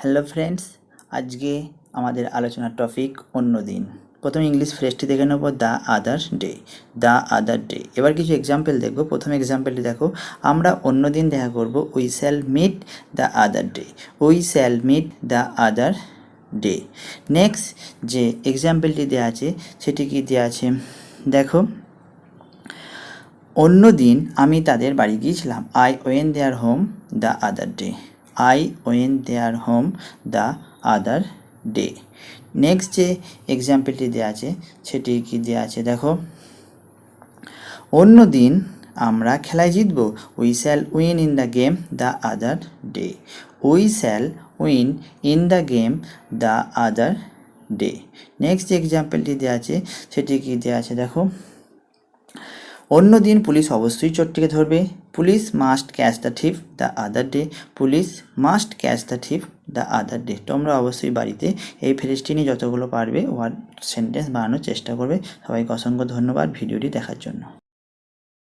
Hello friends, আজকে আমাদের আলোচনার টপিক অন্য দিন। প্রথমে ইংলিশ ফ্রেজটি দেখে নেব, the other day. The other day. এবার কিছু এক্সাম্পল দেখব। প্রথম এক্সাম্পলটি দেখো, আমরা অন্য দিন দেখা করব। We shall meet the other day. We shall meet the other day. Next যে এক্সাম্পলটি দেওয়া আছে সেটি কি দেওয়া আছে দেখো, অন্য দিন আমি তাদের বাড়ি গিয়েছিলাম। I went their home the other day. I went their home the other day. Next যে এক্সাম্পলটি দেওয়া আছে সেটি কি দেওয়া আছে দেখো, অন্য দিন আমরা খেলায় জিতব। We shall win in the game the other day. We shall win in the game the other day. Next যে এক্সাম্পলটি দেওয়া আছে সেটি কি দেওয়া আছে দেখো, অন্য দিন পুলিশ অবশ্যই চোরটিকে ধরবে। Police must catch the thief the other day. Police must catch the thief the other day. তোমরা অবশ্যই বাড়িতে এই ফ্রেজটি নিয়ে যতগুলো পারবে ওয়ার্ড সেন্টেন্স বানানোর চেষ্টা করবে। সবাইকে অসংখ্য ধন্যবাদ ভিডিওটি দেখার জন্য।